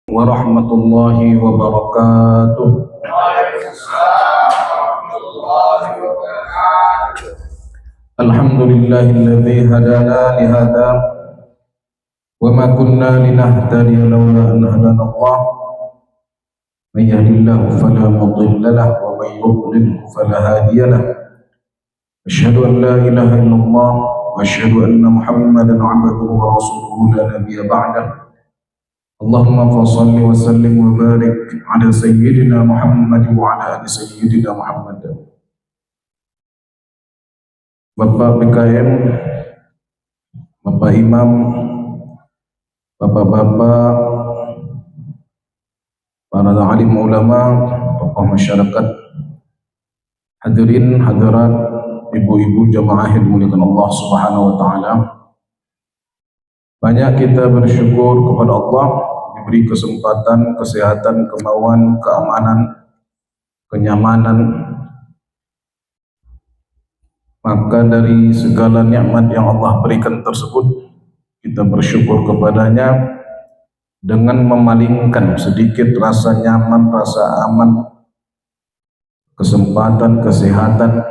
warahmatullahi wabarakatuh. Alhamdulillahilladzi hadana lihada wa ma kunna linahtadiya laula an hadana Allah. Man yahdihillahu fala mudilla lahu wa man yudlil fala hadiya lahu. Asyhadu an la ilaha illallah wa asyhadu anna Muhammadan 'abduhu wa rasuluhu la nabiyya ba'dahu. Allahumma salli wa sallim wa barik ala sayyidina Muhammad wa ala ali sayyidina Muhammad. Bapak PKM, Bapak Imam, Bapak-bapak, para alim ulama, tokoh masyarakat, hadirin hadirat, ibu-ibu jamaah yang dimuliakan Allah Subhanahu wa taala. Banyak kita bersyukur kepada Allah diberi kesempatan, kesehatan, kemauan, keamanan, kenyamanan. Maka dari segala nikmat yang Allah berikan tersebut, kita bersyukur kepadanya dengan memalingkan sedikit rasa nyaman, rasa aman, kesempatan, kesehatan.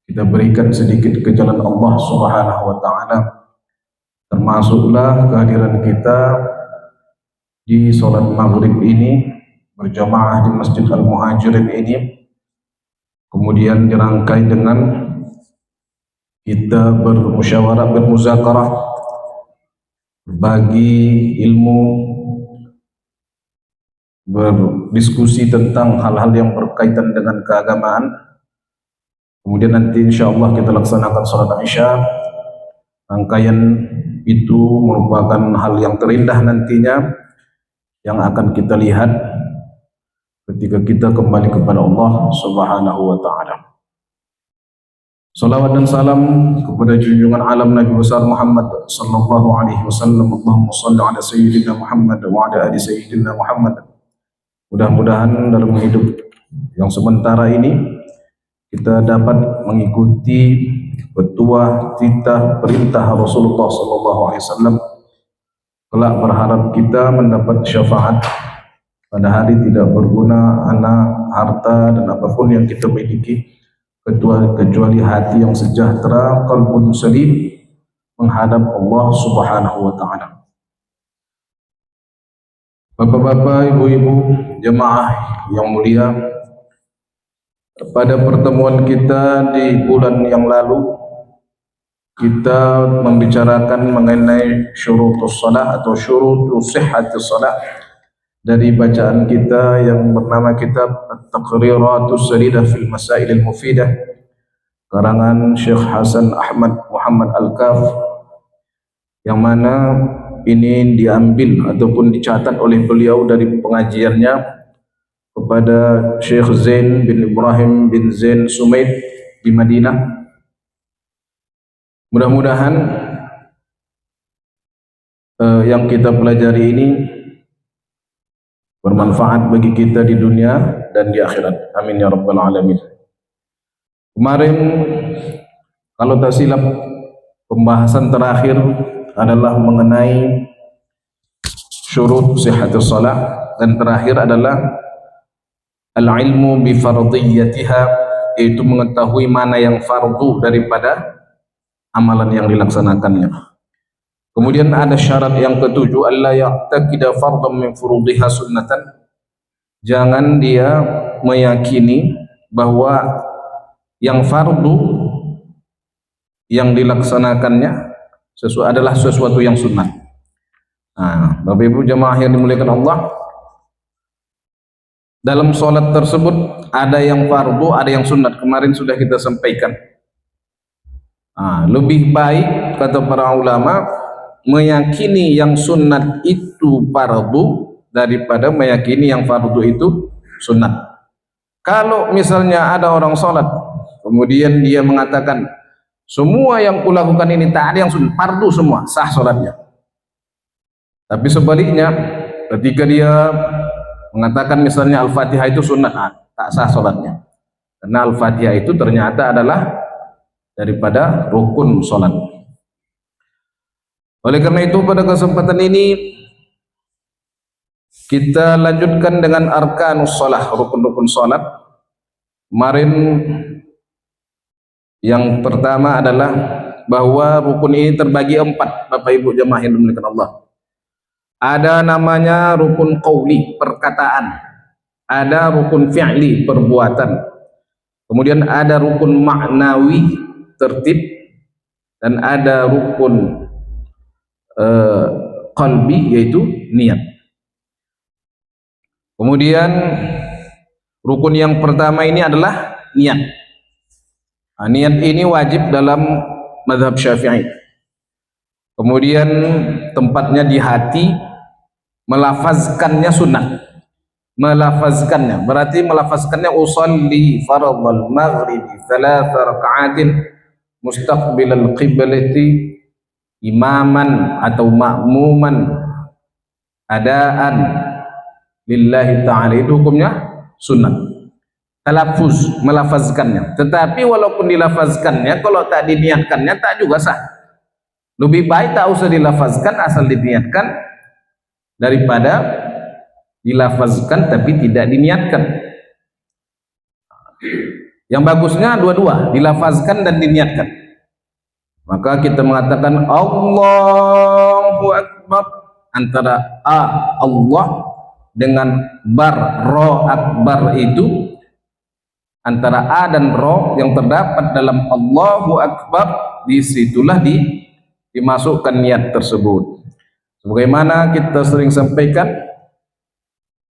Kita berikan sedikit ke jalan Allah Subhanahu wa taala. Termasuklah kehadiran kita di sholat maghrib ini berjamaah di Masjid Al-Muhajirin ini, kemudian dirangkai dengan kita bermusyawarah, bermuzakarah, berbagi ilmu, berdiskusi tentang hal-hal yang berkaitan dengan keagamaan. Kemudian nanti insyaallah kita laksanakan sholat Isya. Rangkaian itu merupakan hal yang terindah nantinya yang akan kita lihat ketika kita kembali kepada Allah Subhanahu wa taala. Salawat dan salam kepada junjungan alam Nabi besar Muhammad sallallahu alaihi wasallam. Allahumma shalli ala sayyidina Muhammad wa ala ali sayyidina Muhammad. Mudah-mudahan dalam hidup yang sementara ini kita dapat mengikuti petuah, titah, perintah Rasulullah sallallahu alaihi wasallam. Kelak berharap kita mendapat syafaat pada hari tidak berguna anak, harta dan apapun yang kita miliki kecuali hati yang sejahtera, qalbun salim menghadap Allah Subhanahu wa taala. Bapak-bapak, ibu-ibu, jemaah yang mulia, pada pertemuan kita di bulan yang lalu kita membicarakan mengenai syurutus salat atau syurutus sihhatis salat dari bacaan kita yang bernama kitab At-Taqriratus Sadidah fil Masailil Mufidah karangan Syekh Hasan Ahmad Muhammad Al-Kaf, yang mana ini diambil ataupun dicatat oleh beliau dari pengajiannya kepada Syekh Zain bin Ibrahim bin Zain Sumaid di Madinah. Mudah-mudahan yang kita pelajari ini bermanfaat bagi kita di dunia dan di akhirat. Amin ya rabbal alamin. Kemarin kalau tak silap pembahasan terakhir adalah mengenai syurut sihhatus salat, dan terakhir adalah al-ilmu bi fardiyatiha, yaitu mengetahui mana yang fardu daripada amalan yang dilaksanakannya. Kemudian ada syarat yang ketujuh, alla ya'taqida fardhan min furudiha sunnatan. Jangan dia meyakini bahwa yang fardu yang dilaksanakannya adalah sesuatu yang sunnah. Nah, Bapak Ibu jemaah yang dimuliakan Allah, dalam sholat tersebut ada yang fardu, ada yang sunat. Kemarin sudah kita sampaikan. Lebih baik kata para ulama meyakini yang sunat itu fardu daripada meyakini yang fardu itu sunat. Kalau misalnya ada orang sholat kemudian dia mengatakan semua yang kulakukan ini tak ada yang sunat, fardu semua, sah sholatnya. Tapi sebaliknya ketika dia mengatakan misalnya Al-Fatihah itu sunat, tak sah sholatnya, karena Al-Fatihah itu ternyata adalah daripada rukun sholat. Oleh karena itu pada kesempatan ini Kita lanjutkan dengan arkanus shalah, rukun-rukun salat. Kemarin yang pertama adalah bahwa rukun ini terbagi 4, Bapak Ibu jamaah yang dimuliakan Allah. Ada namanya rukun qauli, perkataan. Ada rukun fi'li, perbuatan. Kemudian ada rukun maknawi, tertib. Dan ada rukun qalbi, yaitu niat. Kemudian rukun yang pertama ini adalah niat. Nah, niat ini wajib dalam mazhab Syafi'i. Kemudian tempatnya di hati, melafazkannya sunnah. Melafazkannya berarti melafazkannya usolli fardhal maghribi 3 raka'atin mustaqbilal qiblati imaman atau ma'muman adaan lillahi ta'ala. Itu hukumnya sunnah. Talaffuz, melafazkannya. Tetapi walaupun dilafazkannya, kalau tak diniatkannya tak juga sah. Lebih baik tak usah dilafazkan, asal diniatkan, daripada dilafazkan tapi tidak diniatkan. Yang bagusnya dua-dua, dilafazkan dan diniatkan. Maka kita mengatakan Allahu Akbar, antara Allah dengan bar ro akbar itu, antara a dan ro yang terdapat dalam Allahu Akbar, disitulah dimasukkan niat tersebut. Sebagaimana kita sering sampaikan,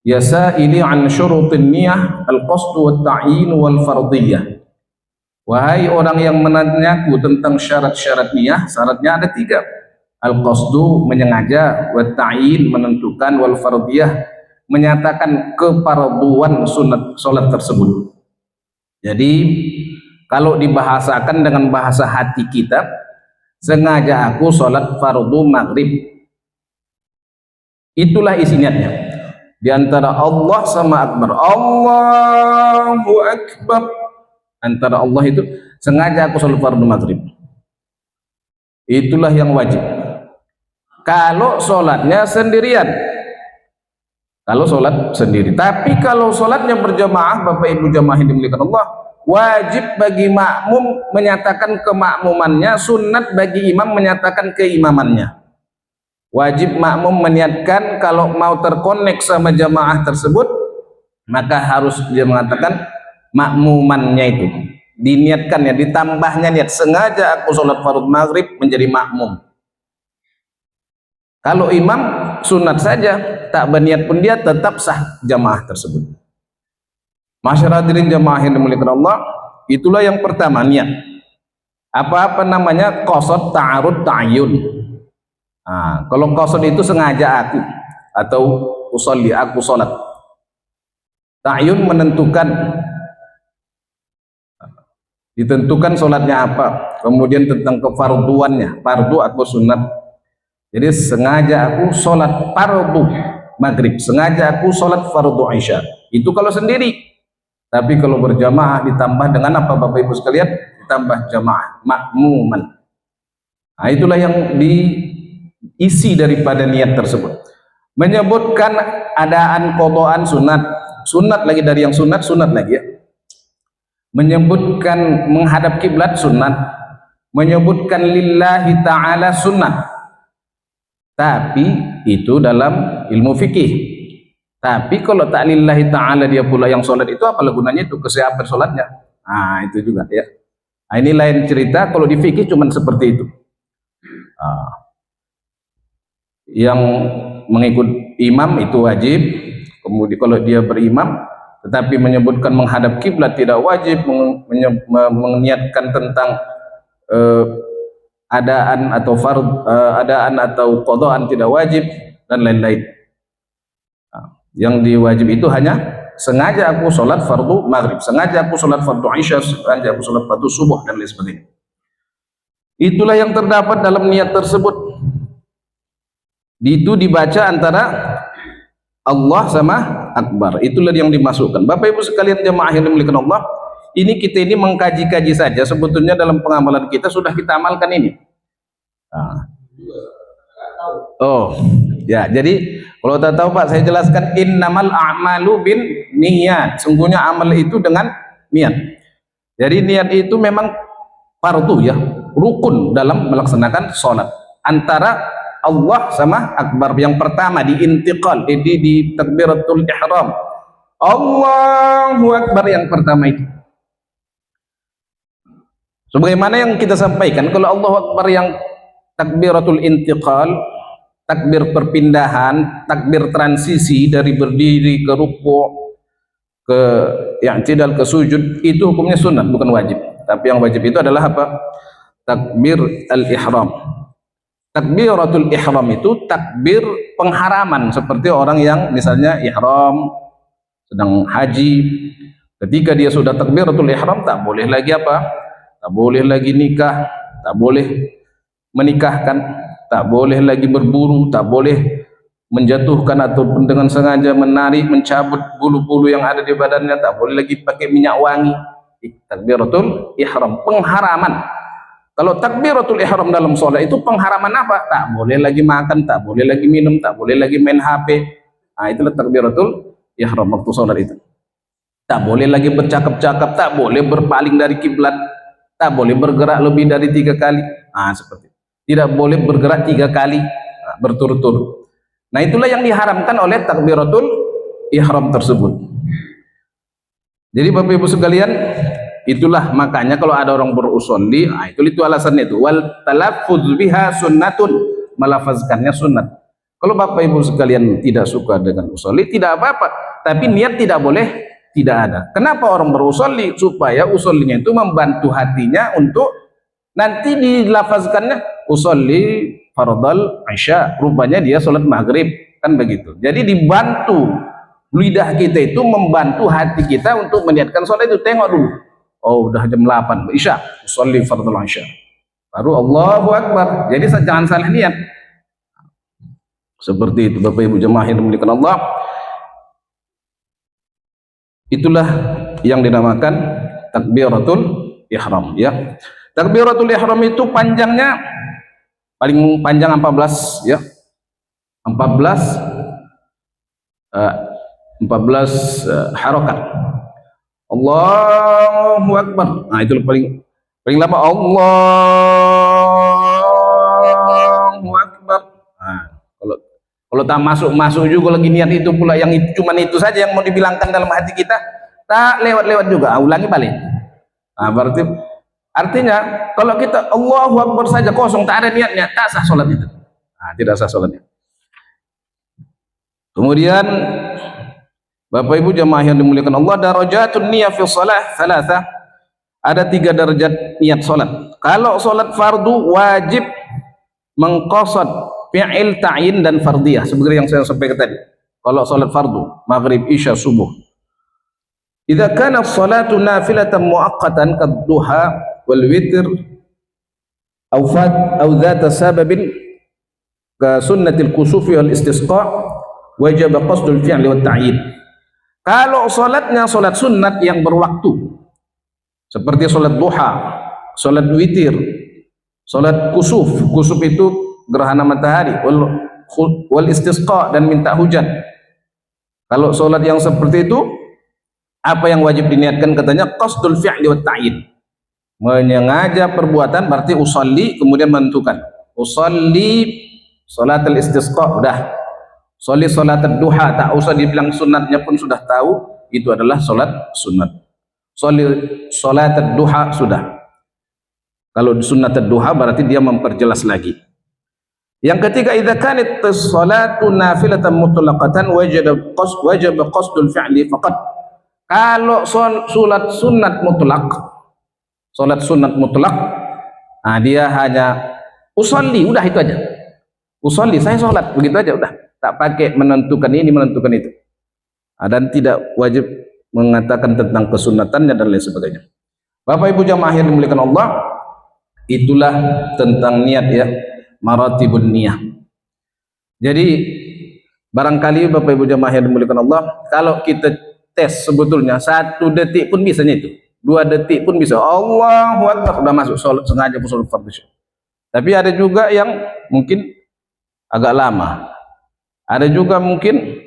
yasa ini an syurutin niyah al-qasdu wa ta'yin wal fardiyah. Wahai orang yang menanyaku tentang syarat-syarat niyah, syaratnya ada 3. Al-qasdu, menyengaja, wa ta'yin, menentukan, wal fardiyah, menyatakan kefarduan sunat salat tersebut. Jadi kalau dibahasakan dengan bahasa hati kita, sengaja aku salat fardu maghrib, itulah isi niatnya. Di antara Allah sama Akbar, Allahu Akbar, antara Allah itu sengaja aku salat fardu maghrib, itulah yang wajib. Kalau sholatnya sendirian, kalau sholat sendiri. Tapi kalau sholatnya berjamaah, Bapak Ibu jamaah yang dimuliakan Allah, wajib bagi makmum menyatakan kemakmumannya, sunat bagi imam menyatakan keimamannya. Wajib makmum meniatkan kalau mau terkonek sama jamaah tersebut, maka harus dia mengatakan makmumannya itu, diniatkannya, ditambahnya niat, sengaja aku sholat fardu maghrib menjadi makmum. Kalau imam sunat saja, tak berniat pun dia tetap sah jamaah tersebut. Masyarakat hadirin jamaah yang dimuliakan Allah, itulah yang pertama, niat. Apa namanya? Qasad, ta'arud, ta'yun. Nah, kalau qasad itu sengaja aku, atau usolli, aku sholat. Ta'yun menentukan, ditentukan sholatnya apa, kemudian tentang kefarduannya, fardu atau sunat. Jadi sengaja aku sholat fardu maghrib, sengaja aku sholat fardu isya, itu kalau sendiri. Tapi kalau berjamaah ditambah dengan apa Bapak Ibu sekalian? Ditambah jamaah, makmuman. Nah, itulah yang diisi daripada niat tersebut. Menyebutkan adaan qadaan sunat, sunat lagi dari yang sunat lagi ya. Menyebutkan menghadap kiblat sunat, menyebutkan lillahi ta'ala sunat. Tapi itu dalam ilmu fikih. Tapi kalau tak lillahi ta'ala dia pula yang sholat, itu apa gunanya itu, kesiapan sholatnya? Nah itu juga ya. Nah, ini lain cerita. Kalau di fikih cuman seperti itu. Yang mengikut imam itu wajib. Kemudian kalau dia berimam tetapi menyebutkan menghadap kiblat tidak wajib, meniatkan tentang adaan atau adaan atau qadaan tidak wajib, dan lain-lain. Yang diwajib itu hanya sengaja aku sholat fardu maghrib, sengaja aku sholat fardu isya, sengaja aku sholat fardu subuh, dan lain sebagainya. Itulah yang terdapat dalam niat tersebut. Itu dibaca antara Allah sama Akbar, itulah yang dimasukkan. Bapak Ibu sekalian jemaah yang dimuliakan Allah, ini kita ini mengkaji-kaji saja, sebetulnya dalam pengamalan kita sudah kita amalkan ini. Oh, Ya, jadi kalau tak tahu Pak, saya jelaskan innamal a'malu bin niat. Sungguhnya amal itu dengan niat. Jadi niat itu memang fardu ya, rukun dalam melaksanakan sholat. Antara Allah sama akbar. Yang pertama di intiqal, di takbiratul ihram. Allahu akbar yang pertama itu. Sebagaimana yang kita sampaikan, kalau Allahu akbar yang takbiratul intiqal, takbir perpindahan, takbir transisi dari berdiri ke ruku' ke i'tidal ke sujud, itu hukumnya sunnah bukan wajib. Tapi yang wajib itu adalah apa? Takbir al-ihram. Takbiratul ihram itu takbir pengharaman, seperti orang yang misalnya ihram sedang haji, ketika dia sudah takbiratul ihram tak boleh lagi apa? Tak boleh lagi nikah, tak boleh menikahkan, tak boleh lagi berburu, tak boleh menjatuhkan ataupun dengan sengaja menarik, mencabut bulu-bulu yang ada di badannya, tak boleh lagi pakai minyak wangi. Takbiratul ihram, pengharaman. Kalau takbiratul ihram dalam sholat itu pengharaman apa? Tak boleh lagi makan, tak boleh lagi minum, tak boleh lagi main HP. Nah, itulah takbiratul ihram waktu sholat itu. Tak boleh lagi bercakap-cakap, tak boleh berpaling dari kiblat, tak boleh bergerak lebih dari 3 kali. Nah, seperti itu. Tidak boleh bergerak 3 kali berturut-turut. Nah, itulah yang diharamkan oleh takbiratul ihram tersebut. Jadi Bapak Ibu sekalian, itulah makanya kalau ada orang berusolli, nah itu alasannya itu. Wal talaffuz biha sunnatun, melafazkannya sunnat. Kalau Bapak Ibu sekalian tidak suka dengan usolli, tidak apa-apa, tapi niat tidak boleh tidak ada. Kenapa orang berusolli? Supaya usollinya itu membantu hatinya untuk nanti dilafazkannya usolli fardal isya, rupanya dia sholat maghrib, kan begitu. Jadi dibantu lidah kita itu, membantu hati kita untuk meniatkan sholat itu. Tengok dulu, oh udah jam 8 isya, usolli fardal isya, baru Allahu akbar. Jadi jangan salah niat. Seperti itu Bapak Ibu jemaah yang dimuliakan Allah. Itulah yang dinamakan takbiratul ihram ya. Takbiratul ihram itu panjangnya paling panjang 14 ya. 14 harokat. Allahu akbar. Nah, itu paling lama Allahu akbar. Nah, kalau tak masuk juga lagi niat itu pula, yang cuma itu saja yang mau dibilangkan dalam hati kita, tak lewat juga, ulangi balik. Nah, berarti artinya kalau kita Allahu akbar saja kosong, tak ada niatnya, tak sah sholat itu. Nah, tidak sah sholatnya. Kemudian Bapak Ibu jemaah yang dimuliakan Allah, darajatun niyah fi shalah thalatha. Ada 3 derajat niat sholat. Kalau sholat fardu wajib mengqasad fi'il ta'yin dan fardiyah, seperti yang saya sampaikan tadi. Kalau sholat fardu maghrib isya subuh, idza kana sholatu nafilatan muaqqatan kad-duha wal witr aw dzata sababin ka sunnatil kusufi wal istisqa, wajib qasdul fi'li wat ta'yin. Kalau sholatnya sholat sunnat yang berwaktu, seperti sholat duha, sholat witir, sholat kusuf. Kusuf itu gerhana matahari, wal istisqa, dan minta hujan. Kalau sholat yang seperti itu, apa yang wajib diniatkan? Katanya qasdul fi'li wat ta'yin, menyengaja perbuatan, berarti usolli kemudian menentukan. Usolli sholat al-istisqa, udah. Usolli sholat ad-duha, tak usah dibilang sunatnya pun sudah tahu itu adalah sholat sunat. Usolli sholat ad-duha, sudah. Kalau sunat ad-duha berarti dia memperjelas lagi. Yang ketiga, idza kanat sholatu nafilatan mutlaqatan wajib qasdul fi'li faqat. Kalau sholat sunat mutlak, nah dia hanya usolli, udah itu aja. Usolli, saya sholat, begitu aja udah. Tak pakai menentukan ini, menentukan itu. Nah, dan tidak wajib mengatakan tentang kesunatannya dan lain sebagainya. Bapak Ibu jamaah yang dimuliakan Allah, itulah tentang niat ya, maratibun niyah. Jadi barangkali Bapak Ibu jamaah yang dimuliakan Allah, kalau kita tes sebetulnya 1 detik pun bisanya itu, 2 detik pun bisa, Allahu akbar, sudah masuk sholat, sengaja sholat fardu. Tapi ada juga yang mungkin agak lama, Ada juga mungkin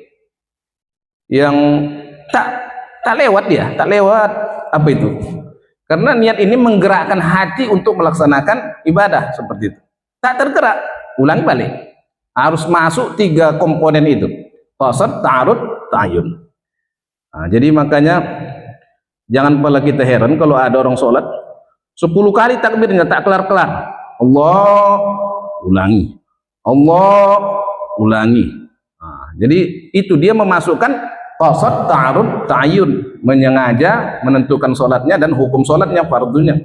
yang tak lewat dia, tak lewat apa itu? Karena niat ini menggerakkan hati untuk melaksanakan ibadah seperti itu. Tak tergerak, ulangi balik. Harus masuk 3 komponen itu. Qasad, ta'arud, ta'ayun. Nah, jadi makanya jangan pula kita heran kalau ada orang sholat 10 kali takbirnya tak kelar-kelar. Allah ulangi, Allah ulangi. Nah, jadi itu dia memasukkan qasad, ta'arud, ta'ayun, menyengaja menentukan sholatnya dan hukum sholatnya, fardunya.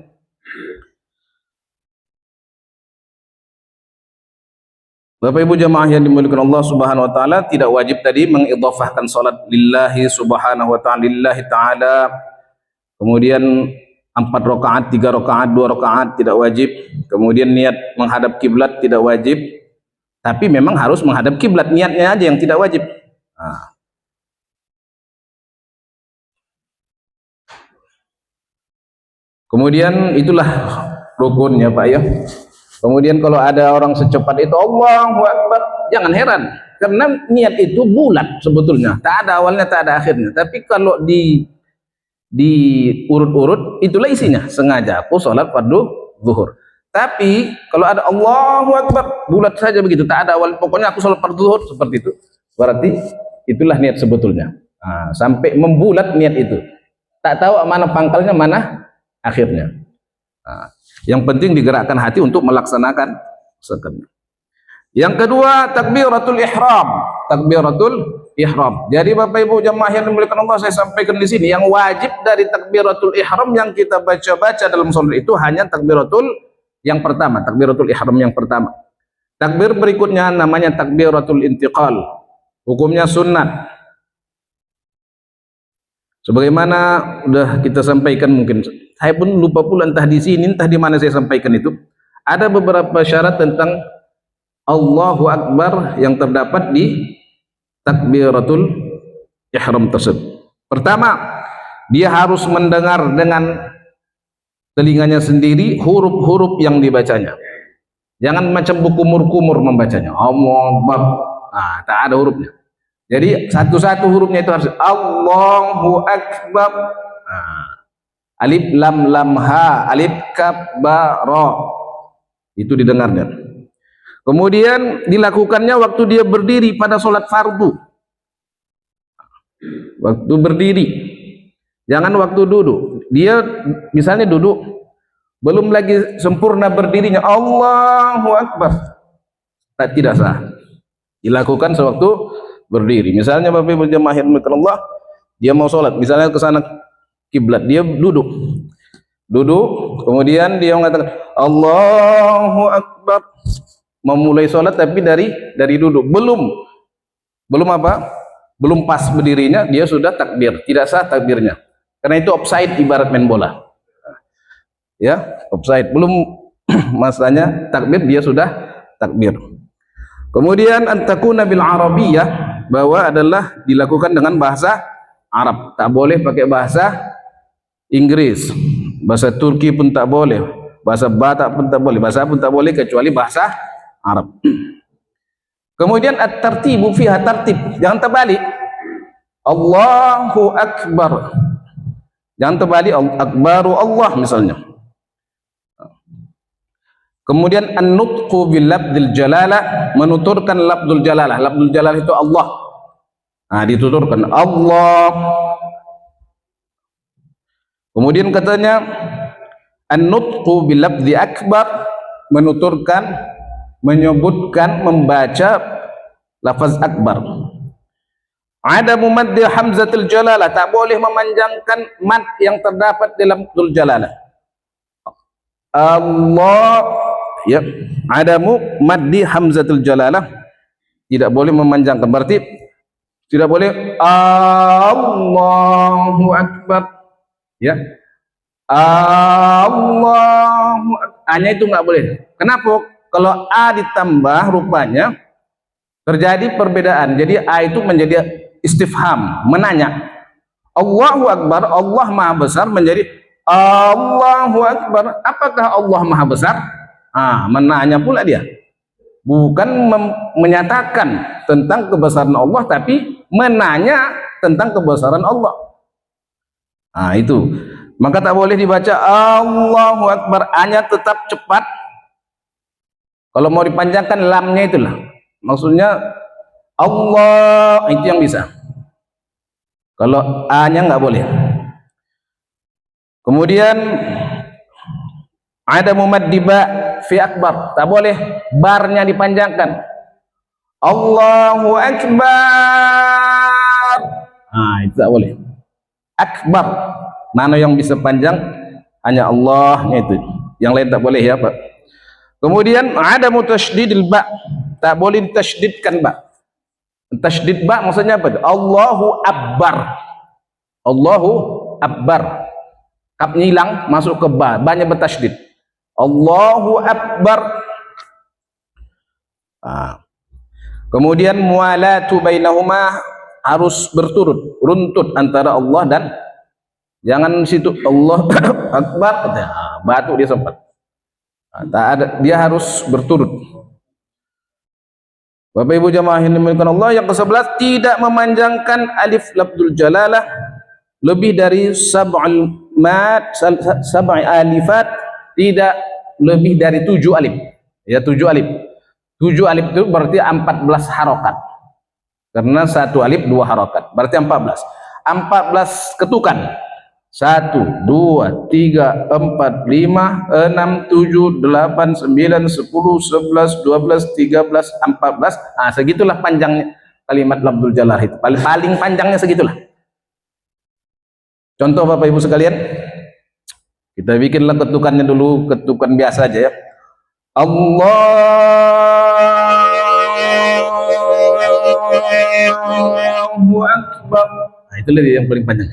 Bapak Ibu jamaah yang dimuliakan Allah Subhanahu wa taala, tidak wajib tadi mengidhafahkan salat lillahi subhanahu wa ta'ala, lillahi ta'ala. Kemudian 4 rakaat, 3 rakaat, 2 rakaat tidak wajib. Kemudian niat menghadap kiblat tidak wajib. Tapi memang harus menghadap kiblat, niatnya aja yang tidak wajib. Nah. Kemudian itulah rukunnya Pak ya. Kemudian kalau ada orang secepat itu Allahu Akbar, jangan heran karena niat itu bulat sebetulnya, tak ada awalnya, tak ada akhirnya. Tapi kalau di urut-urut itulah isinya, sengaja aku sholat fardu zuhur. Tapi kalau ada Allahu Akbar bulat saja begitu, tak ada awal, pokoknya aku sholat fardu zuhur seperti itu, berarti itulah niat sebetulnya. Nah, sampai membulat niat itu, tak tahu mana pangkalnya, mana akhirnya. Nah, yang penting digerakkan hati untuk melaksanakan sekennya. Yang kedua, takbiratul ihram. Takbiratul ihram. Jadi Bapak Ibu jamaah yang dimuliakan Allah, saya sampaikan di sini, yang wajib dari takbiratul ihram yang kita baca-baca dalam salat itu hanya takbiratul yang pertama, takbiratul ihram yang pertama. Takbir berikutnya namanya takbiratul intiqal. Hukumnya sunnah. Sebagaimana sudah kita sampaikan, mungkin saya pun lupa pula entah di sini entah di mana saya sampaikan itu, ada beberapa syarat tentang Allahu Akbar yang terdapat di takbiratul ihram tersebut. Pertama, dia harus mendengar dengan telinganya sendiri huruf-huruf yang dibacanya. Jangan macam buku kumur-kumur membacanya. Allahu Akbar. Nah, tak ada hurufnya. Jadi satu-satu hurufnya itu harus Allahu Akbar. Nah, alif lam lam ha, alif kaf ba ra. Itu didengarnya. Kemudian dilakukannya waktu dia berdiri pada sholat fardu. Waktu berdiri. Jangan waktu duduk. Dia misalnya duduk, belum lagi sempurna berdirinya Allahu Akbar, tidak sah. Dilakukan sewaktu berdiri. Misalnya Bapak Ibu jemaah yang dimuliakan Allah, dia mau sholat, misalnya ke sana kiblat, dia duduk, kemudian dia mengatakan Allahu Akbar, memulai sholat tapi dari duduk, belum apa, belum pas berdirinya dia sudah takbir, tidak sah takbirnya, karena itu offside, ibarat main bola, ya offside, belum masanya takbir dia sudah takbir. Kemudian antakuna bil arabiyah, bahwa adalah dilakukan dengan bahasa Arab, tak boleh pakai bahasa Inggris, bahasa Turki pun tak boleh, bahasa Batak pun tak boleh, bahasa pun tak boleh kecuali bahasa Arab. Kemudian at-tartibu fiha, tartib, jangan terbalik. Allahu Akbar, jangan terbalik, Akbaru Allah misalnya. Kemudian an-nutqu bil lafdzil jalalah, menuturkan lafdzul jalalah. Lafdzul jalalah itu Allah. Nah, dituturkan Allah. Kemudian katanya an-nutqu bil lafdzi akbar, menuturkan, menyebutkan, membaca lafaz akbar. Ada mumaddi hamzatul jalalah, tak boleh memanjangkan mad yang terdapat dalam lafdzul jalalah. Allah, ya, adamu maddi hamzatul jalalah, tidak boleh memanjangkan, berarti tidak boleh Allahu Akbar, ya, Allahu Akbar, hanya itu nggak boleh. Kenapa? Kalau a ditambah rupanya terjadi perbedaan, jadi a itu menjadi istifham, menanya. Allahu Akbar, Allah Maha Besar, menjadi Allahu Akbar, apakah Allah Maha Besar? Menanya pula dia. bukan menyatakan tentang kebesaran Allah, tapi menanya tentang kebesaran Allah. Nah itu, maka tak boleh dibaca Allahu Akbar, hanya tetap cepat. Kalau mau dipanjangkan lamnya itulah, maksudnya Allah, itu yang bisa. Kalau A-nya nggak boleh. Kemudian ada mumaddiba fi akbar, tak boleh barnya dipanjangkan. Allahu Akbar. Nah, itu tak boleh. Akbar, mana yang bisa panjang hanya Allahnya itu. Yang lain tak boleh ya, Pak. Kemudian ada mutasydidil ba, tak boleh ditasydidkan ba. Tasydid ba maksudnya apa? Allahu Akbar. Allahu Akbar. Kapnya hilang, masuk ke ba, ba-nya bertasydid. Allahu Akbar. Kemudian mualatu bainahuma, harus berturut runtut antara Allah dan, jangan situ Allah Akbar batuk dia sempat. Tak ada, dia harus berturut. Bapak Ibu jamaah yang dimuliakan Allah, yang ke-11 tidak memanjangkan alif lafzul jalalah lebih dari sab'i alifat, tidak lebih dari 7 alif. Ya, 7 alif. 7 alif itu berarti 14 harokat. Karena 1 alif 2 harokat, berarti 14. 14 ketukan. 1, 2, 3, 4, 5, 6, 7, 8, 9, 10, 11, 12, 13, 14. Nah, segitulah panjangnya kalimat lafzul jalalah itu. Paling panjangnya segitulah. Contoh Bapak Ibu sekalian, kita bikinlah ketukannya dulu, ketukan biasa aja ya. Allahu Akbar. Nah, itulah yang paling panjang.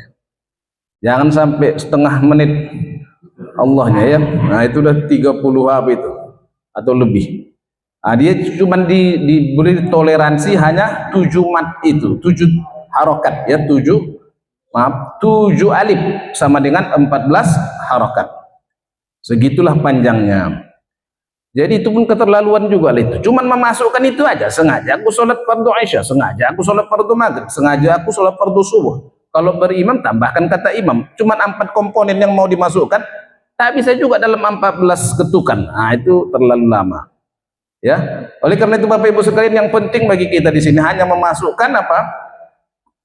Jangan sampai setengah menit Allahnya ya. Nah, itu udah 30 hab itu atau lebih. Nah, dia cuma diberi toleransi hanya 7 mat itu, 7 harokat ya, 7 alif sama dengan 14 harokat. Segitulah panjangnya. Jadi itu pun keterlaluan juga itu. Cuman memasukkan itu aja. Sengaja aku sholat fardu Aisyah, sengaja aku sholat fardu maghrib, sengaja aku sholat fardu subuh. Kalau berimam tambahkan kata imam. Cuman 4 komponen yang mau dimasukkan. Tak bisa juga dalam 14 ketukan. Nah, itu terlalu lama. Ya. Oleh karena itu Bapak Ibu sekalian, yang penting bagi kita di sini hanya memasukkan apa?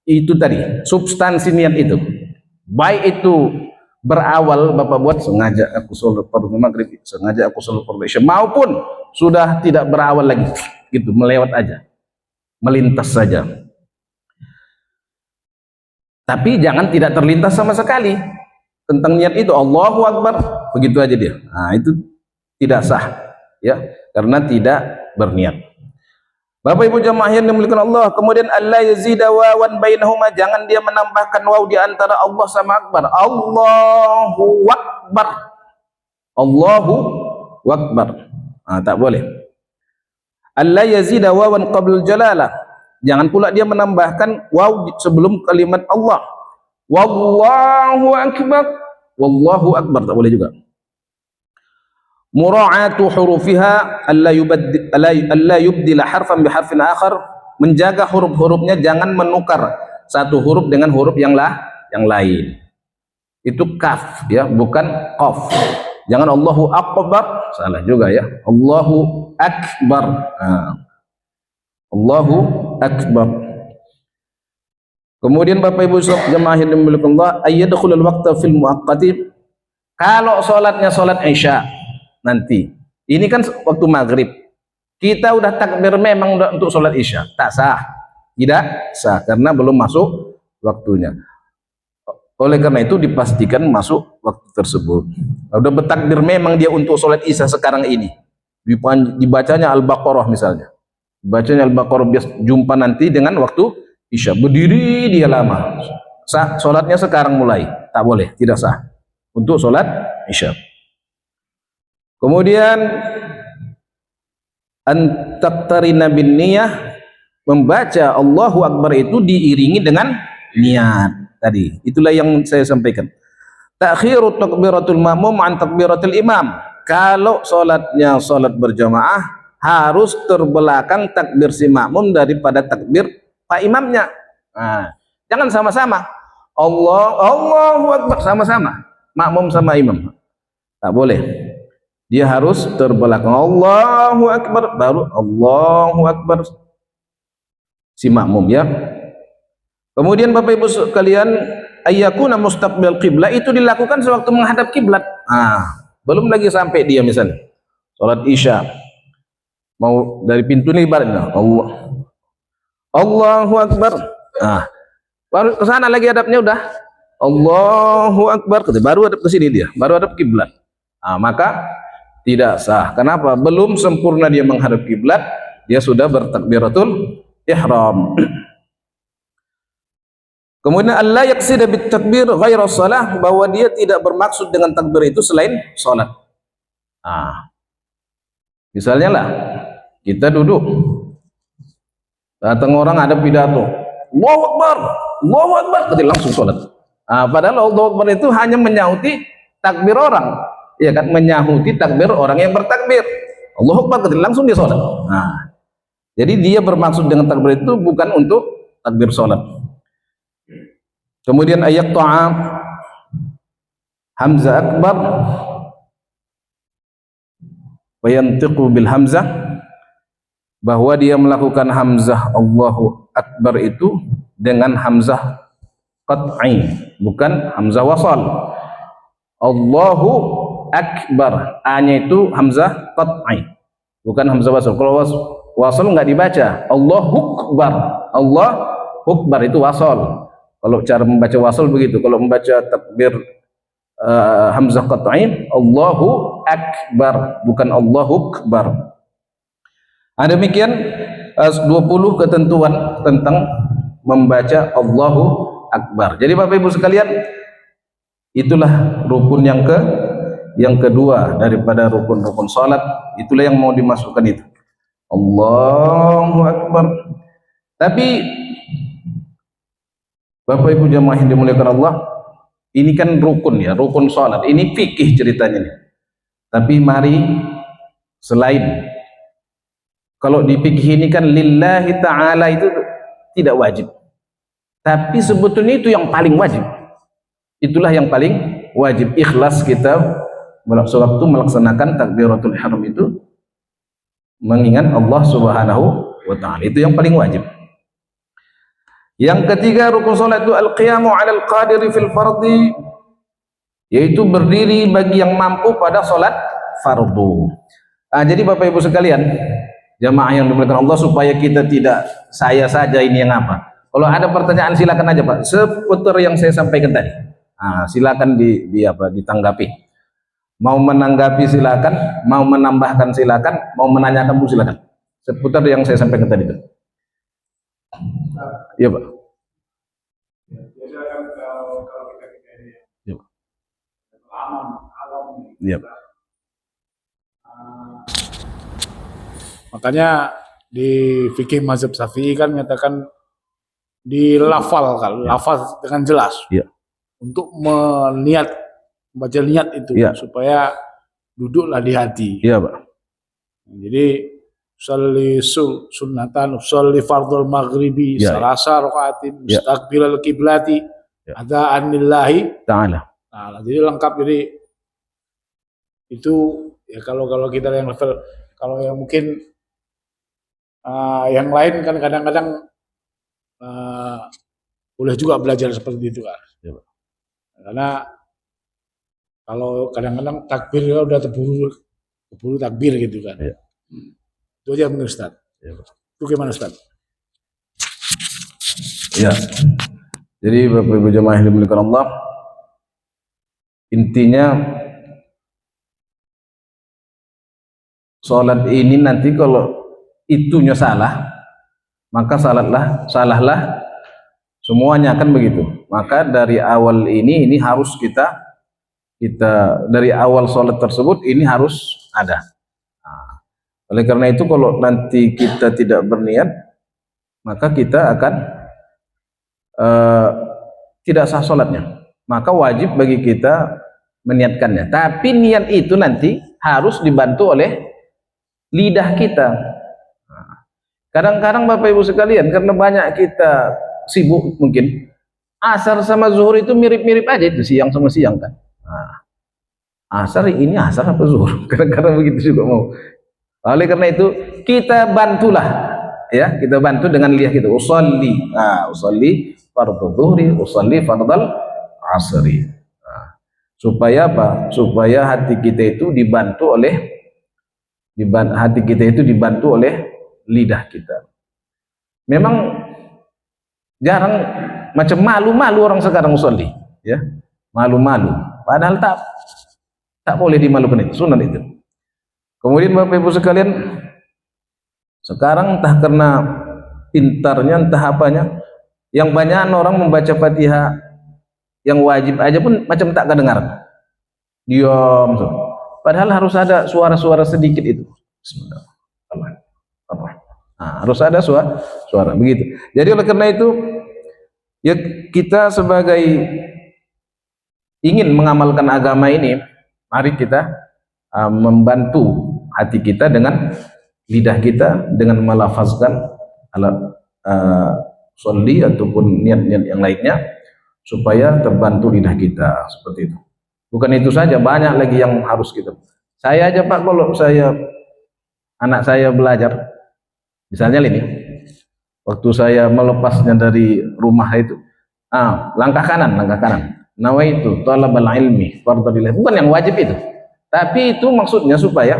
Itu tadi, substansi niat itu. Baik itu berawal Bapak buat sengaja aku sholat fardu maghrib, sengaja aku sholat fardu isya, maupun sudah tidak berawal lagi, gitu, melewat aja, melintas saja. Tapi jangan tidak terlintas sama sekali tentang niat itu. Allahu Akbar, begitu aja dia. Nah, itu tidak sah ya, karena tidak berniat. Bapak Ibu jamaah yang dimuliakan Allah, kemudian alla yazida wawan bainahuma, jangan dia menambahkan waw di antara Allah sama Akbar. Allahu Akbar. Allahu Akbar. Nah, tak boleh. Alla yazida wawan qabla jalalah. Jangan pula dia menambahkan waw sebelum kalimat Allah. Wallahu Akbar. Wallahu Akbar, tak boleh juga. Mura'atu hurufiha alla yubdila harfan bi harfin akhar, menjaga huruf-hurufnya, jangan menukar satu huruf dengan huruf yang lain. Itu kaf ya, bukan qaf. Jangan Allahu Akbar, salah juga ya. Allahu Akbar. Nah. Allahu Akbar. Kemudian Bapak Ibu jemaah yang dimuliakan Allah, ayyadkhulul waqta fil muaqqati. Kalau salatnya salat Isya nanti, ini kan waktu maghrib, kita udah takbir memang untuk salat Isya, tak sah, tidak sah karena belum masuk waktunya. Oleh karena itu dipastikan masuk waktu tersebut. Udah bertakbir memang dia untuk salat Isya sekarang ini, dibacanya Al-Baqarah misalnya, bacanya Al-Baqarah, biasa jumpa nanti dengan waktu Isya, berdiri dia lama, sholatnya sekarang mulai, tak boleh, tidak sah untuk sholat Isya. Kemudian antaqtarina bin niyah, membaca Allahu Akbar itu diiringi dengan niat tadi. Itulah yang saya sampaikan. Ta'khiru takbiratul ma'mum an takbiratul imam. Kalau sholatnya sholat berjamaah, harus terbelakang takbir si makmum daripada takbir pak imamnya. Nah, jangan sama-sama Allahu Akbar sama-sama makmum sama imam, tak boleh. Dia harus terbelakang Allahu Akbar baru Allahu Akbar si makmum ya. Kemudian Bapak Ibu sekalian, ayyakuna mustaqbil qiblah itu dilakukan sewaktu menghadap kiblat. Belum lagi sampai dia misalnya salat Isya mau dari pintu ini ibaratnya Allahu Akbar. Baru ke sana lagi hadapnya udah Allahu Akbar, baru hadap ke sini dia, baru hadap kiblat. Maka tidak sah. Kenapa? Belum sempurna dia menghadap kiblat, dia sudah bertakbiratul ihram. Kemudian Allah yaqsida bit takbir ghaira shalah, bahwa dia tidak bermaksud dengan takbir itu selain salat. Misalnya lah kita duduk, datang orang ada pidato, Allahu Akbar, Allahu Akbar, ketika langsung salat. Padahal Allahu Akbar itu hanya menyauti takbir orang, ya kan, menyahuti takbir orang yang bertakbir. Allahu Akbar, ketika langsung dia salat. Jadi dia bermaksud dengan takbir itu bukan untuk takbir salat. Kemudian ayat ta'am hamzah akbar wa yantiqu bil hamzah, bahwa dia melakukan hamzah Allahu Akbar itu dengan hamzah qat'i, bukan hamzah wasal. Allahu Akbar, A-nya itu hamzah qat'i, bukan hamzah wasal. Kalau wasal nggak dibaca Allahu Akbar, Allahu Akbar itu wasal. Kalau cara membaca wasal begitu. Kalau membaca takbir hamzah qat'i Allahu Akbar, bukan Allahu Akbar. Demikian 20 ketentuan tentang membaca Allahu Akbar. Jadi Bapak Ibu sekalian, itulah rukun yang kedua daripada rukun-rukun salat. Itulah yang mau dimasukkan itu, Allahu Akbar. Tapi Bapak Ibu jamaah yang dimuliakan Allah, ini kan rukun ya, rukun salat. Ini fikih ceritanya nih. Tapi mari, selain, kalau di fikih ini kan lillahi ta'ala itu tidak wajib, tapi sebetulnya itu yang paling wajib. Itulah yang paling wajib, ikhlas kita sewaktu melaksanakan takbiratul ihram itu mengingat Allah Subhanahu wa ta'ala, itu yang paling wajib. Yang ketiga rukun salat itu al-qiyamu 'alal qadiri fil fardhi, yaitu berdiri bagi yang mampu pada salat fardu. Jadi Bapak Ibu sekalian, jamaah yang dimuliakan Allah, supaya kita tidak saya saja ini yang apa. Kalau ada pertanyaan silakan aja Pak, seputar yang saya sampaikan tadi. Silakan ditanggapi. Mau menanggapi silakan, mau menambahkan silakan, mau menanyakan pun silakan. Seputar yang saya sampaikan tadi itu. Iya Pak. Iya Pak. Makanya di fikih mazhab Syafi'i kan menyatakan dilafalkan, lafaz dengan jelas, untuk membaca niat itu, supaya duduklah di hati. Iya Pak. Jadi usolli sunnatan, usolli fardul maghribi, salasa rakaatin, mustaqbilal kiblati, adzaan lillahi ta'ala. Jadi lengkap. Jadi itu ya kalau kita yang level, kalau yang mungkin yang lain kan kadang-kadang boleh juga belajar seperti itu kan. Karena kalau kadang-kadang takbir udah terburu takbir gitu kan. Itu aja menurut Ustaz. Itu gimana Ustaz? Ya. Jadi Bapak Ibu jamaah yang dimuliakan Allah, intinya salat ini nanti kalau itunya salah, maka salahlah semuanya, kan begitu. Maka dari awal ini harus kita dari awal salat tersebut ini harus ada. Oleh karena itu kalau nanti kita tidak berniat, maka kita akan tidak sah salatnya. Maka wajib bagi kita meniatkannya. Tapi niat itu nanti harus dibantu oleh lidah kita. Kadang-kadang Bapak Ibu sekalian, karena banyak kita sibuk mungkin, asar sama zuhur itu mirip-mirip aja, itu siang sama siang kan. Nah, asar ini asar apa zuhur? Kadang-kadang begitu juga mau. Oleh karena itu kita bantulah, ya, kita bantu dengan lidah kita. Usolli, usolli fardhu zuhri, usolli fardhal asri. Supaya apa? Supaya hati kita itu dibantu oleh lidah kita. Memang jarang, macam malu-malu orang sekarang usolli, ya, malu-malu. Padahal tak boleh dimalukan, itu sunat itu. Kemudian Bapak Ibu sekalian, sekarang entah karena pintarnya entah apanya, yang banyak orang membaca Fatihah yang wajib aja pun macam tak kedengaran, diam. Padahal harus ada suara-suara sedikit itu. Harus ada suara begitu. Jadi oleh karena itu, ya, kita sebagai ingin mengamalkan agama ini, mari kita membantu hati kita dengan lidah kita dengan melafazkan sholli ataupun niat-niat yang lainnya supaya terbantu lidah kita seperti itu. Bukan itu saja, banyak lagi yang harus kita. Saya aja Pak, kalau anak saya belajar, misalnya ini, waktu saya melepasnya dari rumah itu, langkah kanan, nawaitu talabal ilmi fardhillah, bukan yang wajib itu, tapi itu maksudnya supaya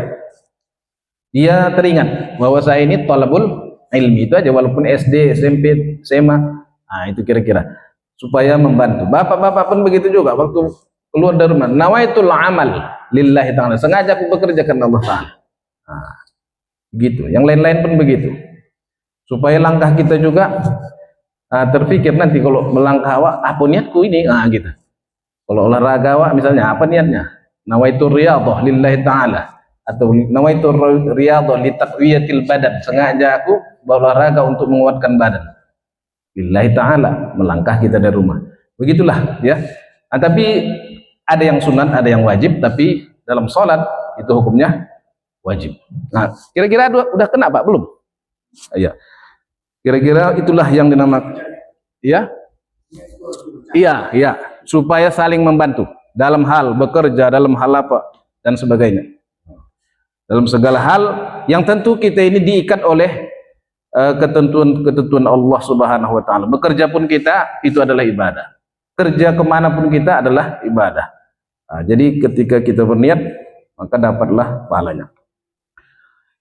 dia teringat bahwa saya ini talabul ilmi, itu aja, walaupun SD, SMP, SMA, itu kira-kira supaya membantu. Bapak-bapak pun begitu juga, waktu keluar dari rumah, nawaitul amal lillahi ta'ala, sengaja aku bekerja karena Allah Ta'ala. Gitu, yang lain-lain pun begitu, supaya langkah kita juga terpikir nanti kalau melangkah, apa niatku ini, gitu. Kalau olahraga misalnya, apa niatnya, nawaitu riyadhah lillahi ta'ala, atau nawaitu riyadhah li taqwiyatil badan, sengaja aku berolahraga untuk menguatkan badan lillahi ta'ala, melangkah kita dari rumah. Begitulah, ya. Tapi ada yang sunat, ada yang wajib, tapi dalam sholat itu hukumnya wajib. Nah, kira-kira udah kena Pak belum? Iya. Kira-kira itulah yang dinamakan, ya. Iya, supaya saling membantu dalam hal bekerja, dalam hal apa dan sebagainya. Dalam segala hal yang tentu kita ini diikat oleh ketentuan Allah Subhanahu wa taala. Bekerja pun kita itu adalah ibadah. Kerja kemanapun kita adalah ibadah. Jadi ketika kita berniat, maka dapatlah pahalanya.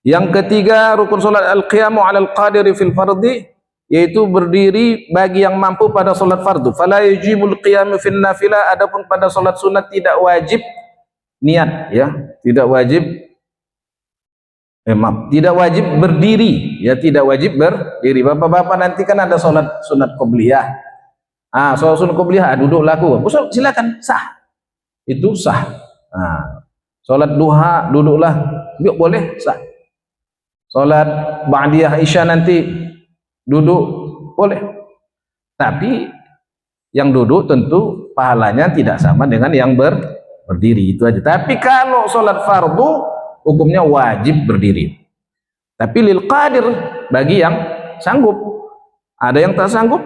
Yang ketiga, rukun salat al-qiyamu 'alal qadiri fil fardhi, yaitu berdiri bagi yang mampu pada salat fardu. Fala yajibul qiyamu fil nafilah, adapun pada salat sunat tidak wajib niat, ya, tidak wajib tidak wajib berdiri, ya, tidak wajib berdiri. Bapak-bapak nanti kan ada salat sunat qobliyah. Salat sunat qobliyah, duduk laku. Silakan, sah. Itu sah. Salat duha duduklah, boleh, sah. Salat ba'diyah isya nanti duduk, boleh. Tapi yang duduk tentu pahalanya tidak sama dengan yang berdiri, itu aja. Tapi kalau salat fardu hukumnya wajib berdiri. Tapi lil qadir, bagi yang sanggup. Ada yang tak sanggup.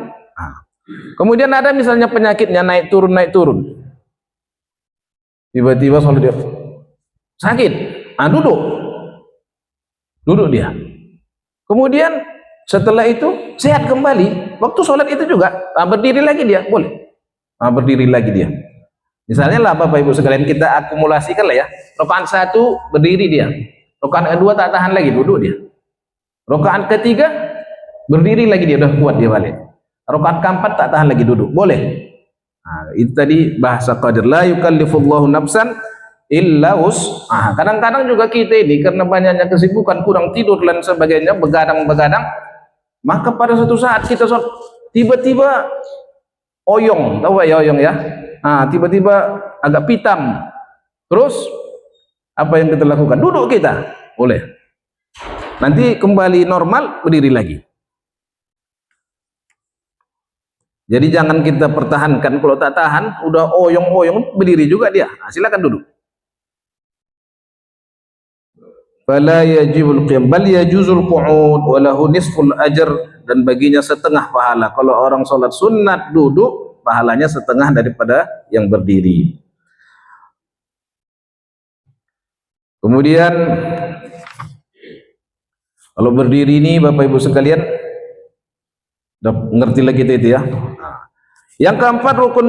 Kemudian ada misalnya penyakitnya naik turun. Tiba-tiba sholat dia sakit, duduk dia. Kemudian setelah itu sehat kembali, waktu sholat itu juga berdiri lagi dia, boleh. Berdiri lagi dia. Misalnya lah Bapak Ibu sekalian, kita akumulasikan lah, ya. Rakaat 1 berdiri dia, rakaat kedua tak tahan lagi, duduk dia. Rakaat ketiga berdiri lagi dia, udah kuat dia balik. Rakaat keempat tak tahan lagi, duduk, boleh. Itu tadi bahasa qadir, la yukallifullahu nafsan illa wus'aha. Kadang-kadang juga kita ini karena banyaknya kesibukan, kurang tidur dan sebagainya, begadang, maka pada suatu saat kita tiba-tiba oyong, tahu ya oyong, ya? Tiba-tiba agak pitam. Terus apa yang kita lakukan? Duduk kita, boleh. Nanti kembali normal, berdiri lagi. Jadi jangan kita pertahankan, kalau tak tahan, udah oyong-oyong, berdiri juga dia. Silakan duduk. fala yajibul qiyam bal yajuzul qu'ud wa lahu nisful ajr, dan baginya setengah pahala. Kalau orang sholat sunat duduk, pahalanya setengah daripada yang berdiri. Kemudian kalau berdiri ini Bapak Ibu sekalian udah ngerti lagi itu ya. Yang keempat rukun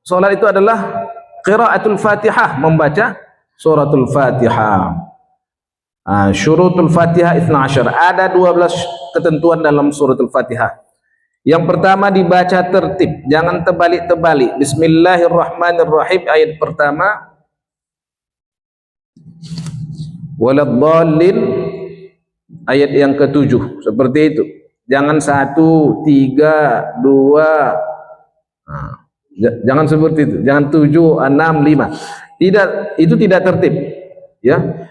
sholat itu adalah qiraatul Fatihah, membaca suratul Fatihah. Syurutul Fatihah 12. Ada 12 ketentuan dalam suratul Fatihah. Yang pertama dibaca tertib, jangan terbalik-terbalik. Bismillahirrahmanirrahim ayat pertama. Waladhdallin ayat yang ke-7. Seperti itu. Jangan 1, 3, 2. Jangan seperti itu. Jangan 7, 6, 5. Tidak, itu tidak tertib. Ya.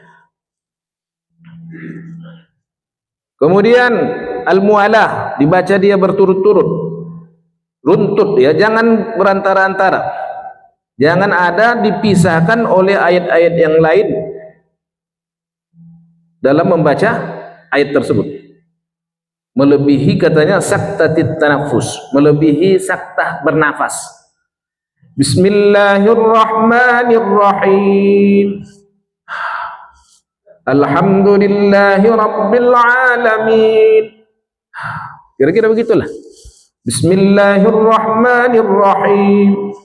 Kemudian al-mu'alah, dibaca dia berturut-turut, runtut ya, jangan berantara-antara, jangan ada dipisahkan oleh ayat-ayat yang lain dalam membaca ayat tersebut. Melebihi katanya saktatit tanafus, melebihi saktah bernafas. Bismillahirrahmanirrahim. Alhamdulillahi Rabbil Alamin. Kira-kira begitulah. Bismillahirrahmanirrahim.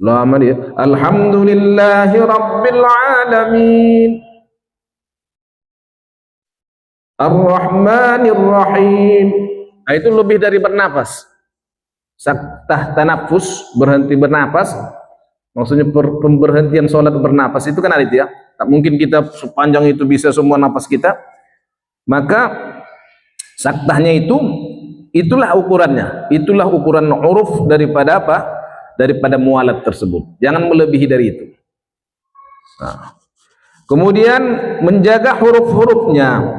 Lama dia. Alhamdulillahi Rabbil Alamin. Ar-Rahmanirrahim. Nah, itu lebih dari bernafas. Saktah tanafus, berhenti bernafas. Maksudnya pemberhentian sholat bernafas itu kan ada itu ya. Tak mungkin kita sepanjang itu bisa semua nafas kita. Maka saktahnya itulah ukurannya. Itulah ukuran uruf daripada apa? Daripada mualat tersebut. Jangan melebihi dari itu. Nah. Kemudian menjaga huruf-hurufnya.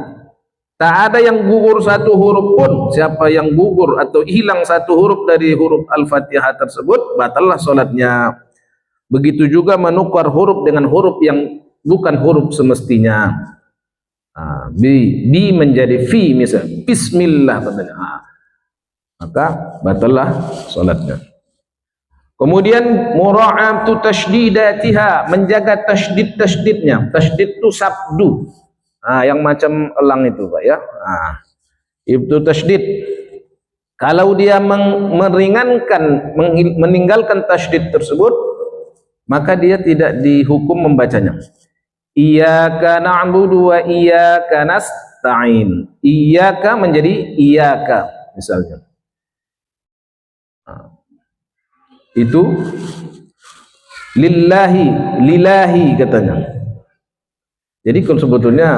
Tak ada yang gugur satu huruf pun. Siapa yang gugur atau hilang satu huruf dari huruf Al-Fatihah tersebut, batallah sholatnya. Begitu juga menukar huruf dengan huruf yang bukan huruf semestinya. Bi menjadi fi, misal bismillah katanya. Maka batallah salatnya. Kemudian mura'atu tasydidatiha, menjaga tasydidnya. Tasydid itu sabdu. Yang macam elang itu, Pak ya. Itu tasydid. Kalau dia meninggalkan tasydid tersebut, maka dia tidak dihukum membacanya. Iyyaka na'budu wa iyyaka nasta'in. Iyyaka menjadi iyyaka misalnya. Itu lillahi katanya. Jadi kalau sebetulnya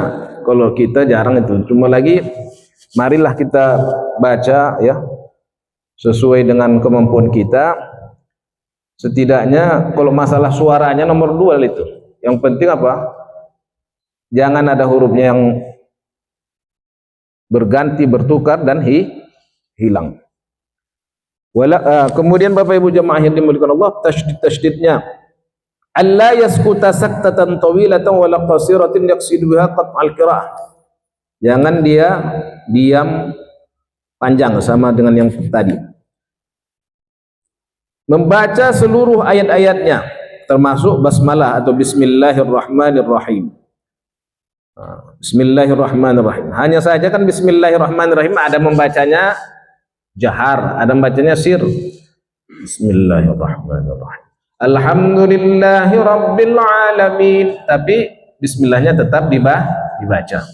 kalau kita jarang itu, cuma lagi marilah kita baca ya sesuai dengan kemampuan kita. Setidaknya kalau masalah suaranya nomor 2 itu. Yang penting apa? Jangan ada hurufnya yang berganti, bertukar dan hilang. Kemudian Bapak Ibu jemaah yang dimuliakan Allah, tasydidnya alla yaskuta saktatan tawilatan wala qasiratin yaqsidu biha qat'al qiraah. Jangan dia diam panjang sama dengan yang tadi. Membaca seluruh ayat-ayatnya termasuk basmalah atau bismillahirrahmanirrahim. Bismillahirrahmanirrahim. Hanya saja kan bismillahirrahmanirrahim ada membacanya jahar, ada membacanya sir. Bismillahirrahmanirrahim. Alhamdulillahi Rabbil Alamin. Tapi bismillahnya tetap dibaca.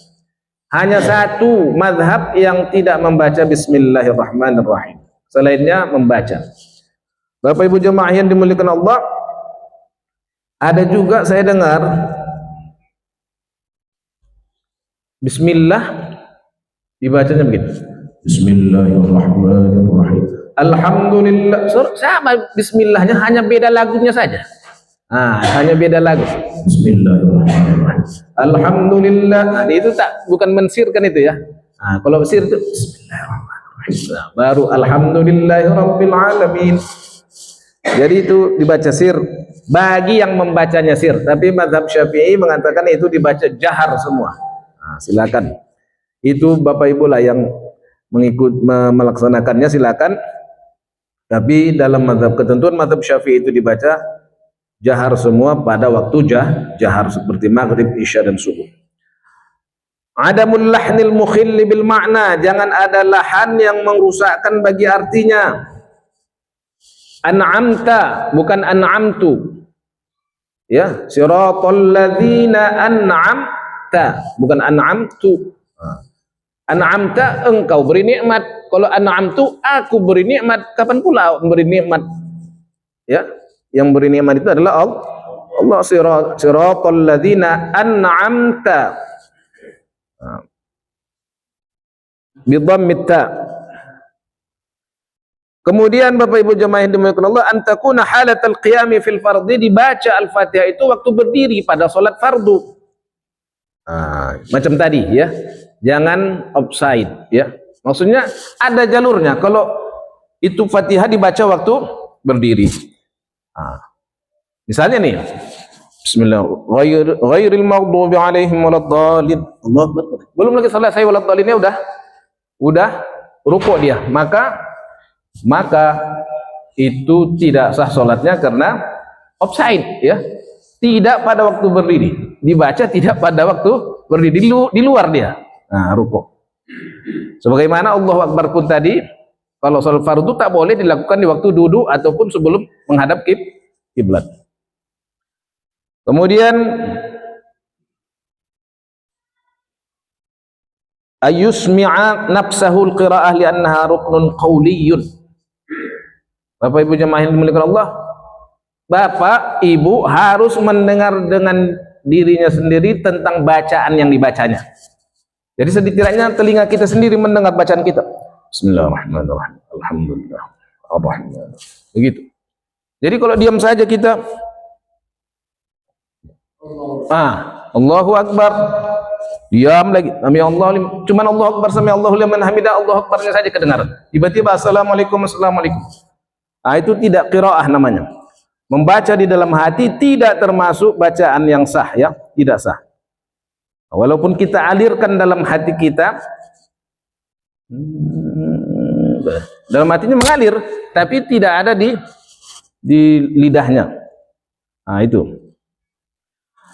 Hanya satu mazhab yang tidak membaca bismillahirrahmanirrahim. Selainnya membaca. Bapak Ibu jemaah yang dimuliakan Allah, ada juga saya dengar bismillah dibacanya begitu. Bismillahirrahmanirrahim. Alhamdulillah. Sama bismillahnya, hanya beda lagunya saja. Hanya beda lagu. Bismillahirrahmanirrahim. Alhamdulillah. Itu bukan mensirkan itu ya. Kalau sir itu bismillahirrahmanirrahim. Baru alhamdulillahirabbil alamin. Jadi itu dibaca sir. bagi yang membacanya sir, tapi mazhab Syafi'i mengatakan itu dibaca jahar semua. Nah, silakan. Itu Bapak Ibu lah yang melaksanakannya, silakan. Tapi dalam mazhab ketentuan mazhab Syafi'i itu dibaca jahar semua pada waktu jahar seperti maghrib, isya dan subuh. Adamul lahnil mukhilli bil makna, jangan ada lahan yang merusakkan bagi artinya. An'amta bukan an'amtu. Ya, siratal ladzina an'amta bukan an'amtu. An'amta engkau beri nikmat. Kalau an'amtu aku beri nikmat. Kapan pula memberi nikmat? Ya, yang beri nikmat itu adalah Allah. Siratal ladzina an'amta bi dhammit ta. Kemudian Bapak Ibu jemaah yang dimuliakan Allah, antakuna halatal qiyami fil fardhi, dibaca Al-Fatihah itu waktu berdiri pada salat fardu. Macam tadi ya. Jangan offside ya. Maksudnya ada jalurnya. Kalau itu Fatihah dibaca waktu berdiri. Misalnya nih, Bismillahirrahmanirrahim. Ghairil maghdubi alaihim waladdallin. Allahu Akbar. Belum lagi selesai waladdalinnya udah rukuk dia. Maka itu tidak sah salatnya karena offside ya. Tidak pada waktu berdiri. Dibaca tidak pada waktu berdiri, di luar dia. Nah, rukuk. Sebagaimana Allahu Akbar pun tadi, kalau salat fardu tak boleh dilakukan di waktu duduk ataupun sebelum menghadap kiblat. Kemudian ayusmi'a nafsahul qira'ah li'annaha ruknun qawliyyun. Bapak Ibu jemaah yang dimuliakan Allah, Bapak Ibu harus mendengar dengan dirinya sendiri tentang bacaan yang dibacanya. Jadi setidaknya telinga kita sendiri mendengar bacaan kita. Bismillahirrahmanirrahim. Alhamdulillah. Ar-Rahman. Begitu. Jadi kalau diam saja kita, Allahu Akbar, diam lagi. Sami Allah, cuman Allahu Akbar, sami Allahu liman hamidah, Allahu Akbarnya saja kedengaran. Tiba-tiba assalamualaikum. Itu tidak qiraah namanya. Membaca di dalam hati tidak termasuk bacaan yang sah ya, tidak sah. Walaupun kita alirkan dalam hati kita, dalam hatinya mengalir, tapi tidak ada di lidahnya. Itu.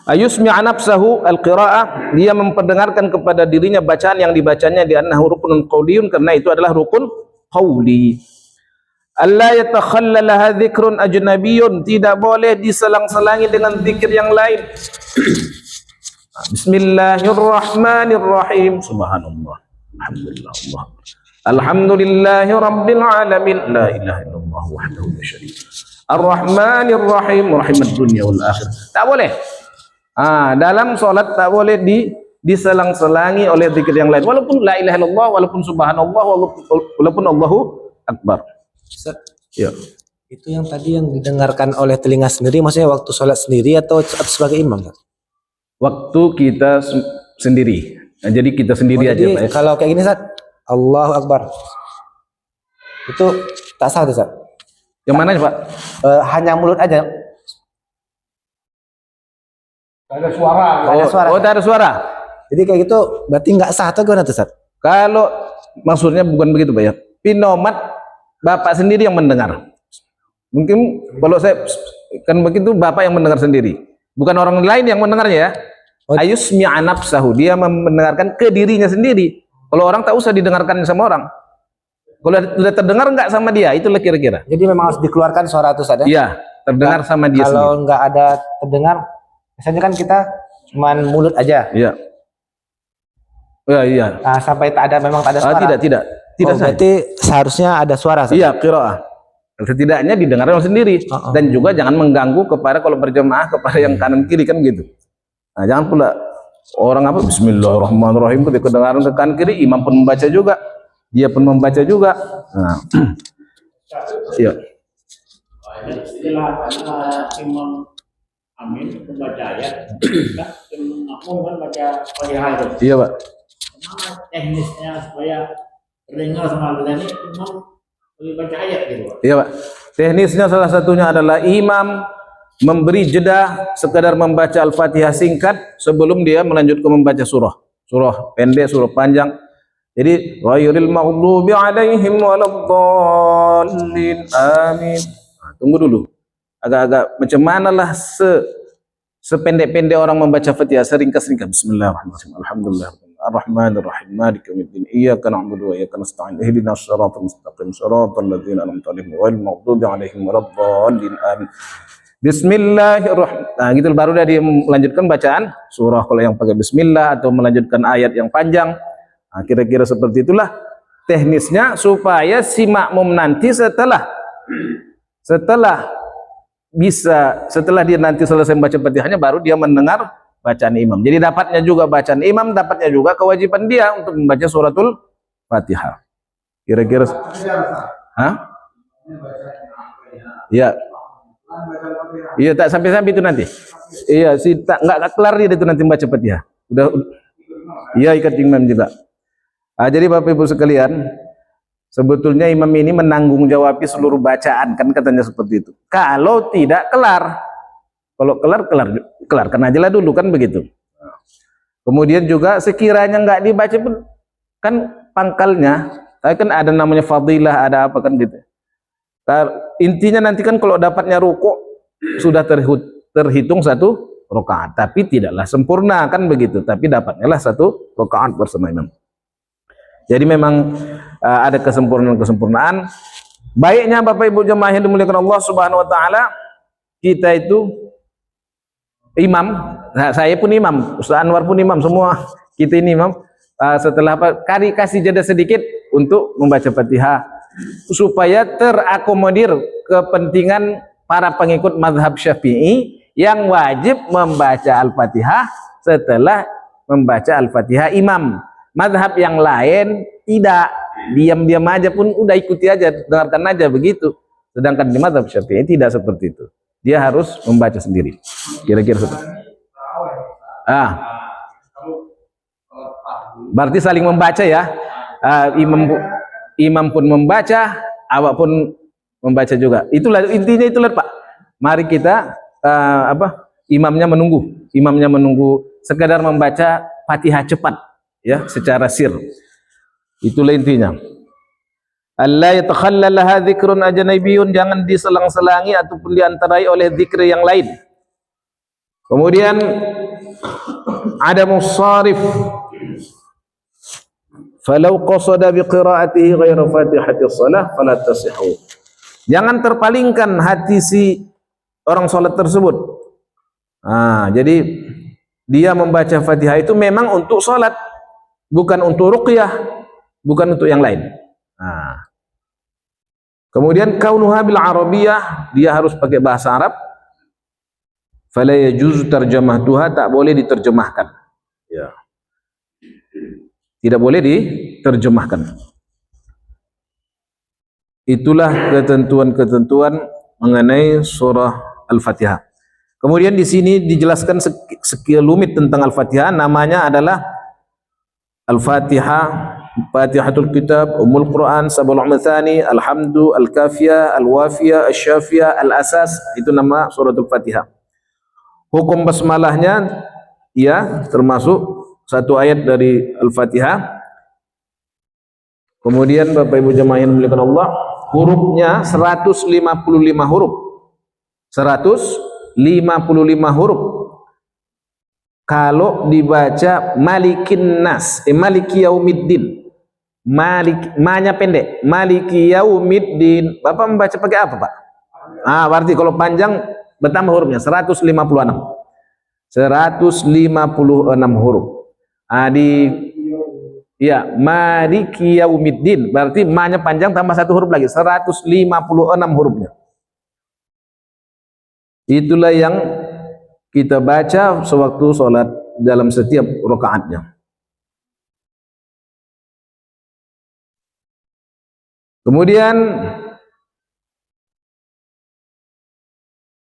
Ayusmi'a nafsahu al-qira'ah, dia memperdengarkan kepada dirinya bacaan yang dibacanya di annahu rukunun qawliyun, karena itu adalah rukun qawli. Allah yatakhallalaha dzikrun ajnabiyyun, tidak boleh diselang-selangi dengan zikir yang lain. Bismillahirrahmanirrahim. Subhanallah. Alhamdulillah. Alhamdulillahi rabbil alamin. La ilaha illallah wahdahu la syarika lah. Ar-Rahmanir Rahim, rahimad dunya wal akhirah. Tak boleh. Dalam salat tak boleh diselang-selangi oleh zikir yang lain. Walaupun la ilaha illallah, walaupun subhanallah, walaupun Allahu Akbar. Ustaz, ya. Itu yang tadi yang didengarkan oleh telinga sendiri, maksudnya waktu sholat sendiri atau sebagai imam? Waktu kita sendiri. Nah, jadi kita sendiri aja, jadi, Pak. Kalau kayak gini, Ustaz, Allahu Akbar, itu tak sah, Ustaz. Yang mana, Pak? Hanya mulut aja. Ada suara. Tak ada suara. Jadi kayak gitu berarti nggak sah atau gimana, Ustaz? Kalau maksudnya bukan begitu, Pak ya. Pinomat Bapak sendiri yang mendengar. Mungkin kalau saya kan begitu, Bapak yang mendengar sendiri. Bukan orang lain yang mendengarnya ya. Ayusmi'a nafsahu, dia mendengarkan ke dirinya sendiri. Kalau orang tak usah didengarkan sama orang. Kalau sudah terdengar enggak sama dia, itulah kira-kira. Jadi memang harus dikeluarkan suara itu saja. Iya, terdengar sama dia kalau sendiri. nggak ada terdengar, biasanya kan kita cuman mulut aja. Iya. Iya. Sampai memang tak ada suara. Tidak. Berarti seharusnya ada suara. Iya, qiraah. Setidaknya didengar orang sendiri. Dan juga jangan mengganggu kepada kalau berjemaah kepada yang kanan kiri kan gitu. Nah, jangan pula orang Bismillahirrahmanirrahim ketika kedengaran ke kanan kiri, imam pun membaca juga, dia pun membaca juga. Nah, iya. Imam Amin membaca ayat, imam kan baca Fatihah itu. Iya, Pak. Mana teknisnya supaya terdengar sama ini imam baca ayat gitu, Pak? Iya, Pak. Teknisnya salah satunya adalah imam memberi jeda sekadar membaca Al-Fatihah singkat sebelum dia melanjutkan membaca surah. Surah pendek, surah panjang. Jadi ghairil maghdubi alaihim waladdallin. Amin. Nah, tunggu dulu. Agak-agak macam manalah sependek-pendek orang membaca Fatihah, seringkas-ringkas. Bismillahirrahmanirrahim. Alhamdulillah. Ar-Rahmanir Rahim. Maliki yaumiddin. Iyyaka na'budu wa iyyaka nasta'in. Ihdinas siratal mustaqim. Siratal ladzina an'amta 'alaihim ghairil maghdubi 'alaihim waladdallin. Amin. Bismillahirrahmanirrahim. Nah, gitu baru dia melanjutkan bacaan surah kalau yang pakai bismillah atau melanjutkan ayat yang panjang. Nah, kira-kira seperti itulah teknisnya supaya si makmum nanti setelah dia nanti selesai membaca Fatihahnya baru dia mendengar bacaan imam. Jadi dapatnya juga bacaan imam, dapatnya juga kewajiban dia untuk membaca suratul Fatihah. Kira-kira Hah? Ya. Iya, tak sampai-sampai itu nanti. Iya, enggak kelar dia itu nanti membaca Fatihah. Iya, ikut imam juga. Jadi Bapak Ibu sekalian, sebetulnya imam ini menanggung jawabi seluruh bacaan, kan katanya seperti itu. Kalau tidak kelar, kalau kelar kan aja lah dulu, kan begitu. Kemudian juga sekiranya nggak dibaca pun kan pangkalnya, kan ada namanya fadilah, ada apa kan gitu. Intinya nanti kan kalau dapatnya rukuk sudah terhitung 1 rakaat, tapi tidaklah sempurna, kan begitu. Tapi dapatnya lah 1 rakaat bersama imam. Jadi memang ada kesempurnaan. Baiknya Bapak Ibu jemaah yang dimuliakan Allah Subhanahu wa taala, kita itu imam, saya pun imam, Ustaz Anwar pun imam, semua kita ini imam. Setelah kasih jeda sedikit untuk membaca Fatihah supaya terakomodir kepentingan para pengikut mazhab Syafi'i yang wajib membaca Al-Fatihah setelah membaca Al-Fatihah imam. Mazhab yang lain tidak, diam-diam aja pun udah ikuti aja, dengarkan aja begitu. Sedangkan di mazhab Syafi'i tidak seperti itu. Dia harus membaca sendiri. Kira-kira seperti itu. Berarti saling membaca ya. Imam pun membaca, awak pun membaca juga. Itulah intinya, itulah Pak. Mari kita imamnya menunggu sekadar membaca Fatihah cepat ya, secara sir. Itulah intinya. Allah yatakhallalaha dzikrun ajnabiyyun, jangan diselang-selangi ataupun diantarai oleh zikir yang lain. Kemudian ada musarif. Falau qasada biqiraatihi ghaira fatihati shalah fala tasihhu. Jangan terpalingkan hati si orang salat tersebut. Jadi dia membaca Fatihah itu memang untuk salat, bukan untuk ruqyah, bukan untuk yang lain. Kemudian kaunuha bil arabiyah, dia harus pakai bahasa Arab. Fala yajuzu tarjamatuha, tak boleh diterjemahkan. Ya. Tidak boleh diterjemahkan. Itulah ketentuan-ketentuan mengenai surah Al-Fatihah. Kemudian di sini dijelaskan sekelumit tentang Al-Fatihah. Namanya adalah Al-Fatihah, Fatihatul Kitab, Ummul Quran, Sab'ul Mathani, Alhamdu, Al-Kafiyah, Al-Wafiyah, Asy-Syafiyah, Al-Asas. Itu nama suratul Fatihah. Hukum basmalahnya ya termasuk 1 ayat dari Al-Fatihah. Kemudian Bapak Ibu jemaah yang dimuliakan Allah, hurufnya 155 huruf. 155 huruf. Kalau dibaca Malikin Nas, Maliki Yaumiddin. Ma-nya pendek, Maliki Yaumiddin. Bapak membaca pakai apa, Pak? Berarti kalau panjang bertambah hurufnya 156. 156 huruf. Maliki Yaumiddin, berarti ma-nya panjang tambah 1 huruf lagi, 156 hurufnya. Itulah yang kita baca sewaktu sholat dalam setiap rakaatnya. Kemudian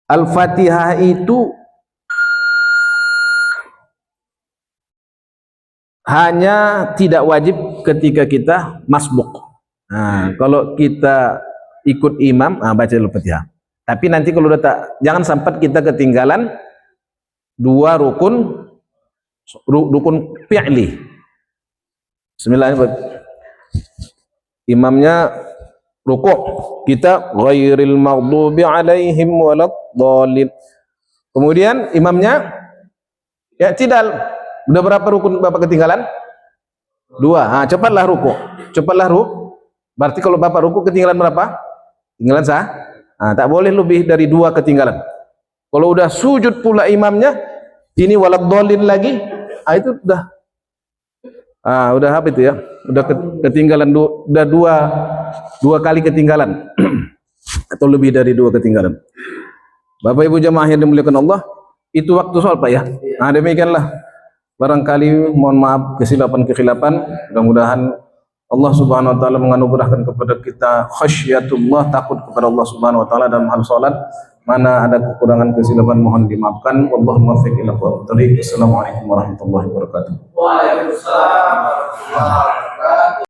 Al-Fatihah itu hanya tidak wajib ketika kita masbuk. Kalau kita ikut imam, baca Al-Fatihah. Tapi nanti kalau udah tak, jangan sampai kita ketinggalan dua rukun fi'li. Bismillahirrahmanirrahim. Imamnya rukuk, kita ghairil maghdubi alaihim waladdallin. Kemudian imamnya i'tidal. Udah berapa rukun Bapak ketinggalan? Dua. Cepatlah rukuk. Berarti kalau Bapak rukuk ketinggalan berapa? Ketinggalan sah? Tak boleh lebih dari dua ketinggalan. Kalau udah sujud pula imamnya, ini waladdallin lagi, itu udah apa itu ya? Udah ketinggalan udah dua kali ketinggalan atau lebih dari dua ketinggalan. Bapak Ibu jamaah yang dimuliakan Allah, itu waktu sholat Pak ya. Demikianlah. Barangkali mohon maaf kesilapan-kesilapan. Mudah-mudahan Allah Subhanahu wa taala menganugerahkan kepada kita khasyatullah, takut kepada Allah Subhanahu wa taala dalam hal salat. Mana ada kekurangan kesilapan mohon dimaafkan. Wallahu muwaffiq ila aqwamit thoriq. Assalamualaikum warahmatullahi wabarakatuh. Waalaikumsalam warahmatullahi wabarakatuh.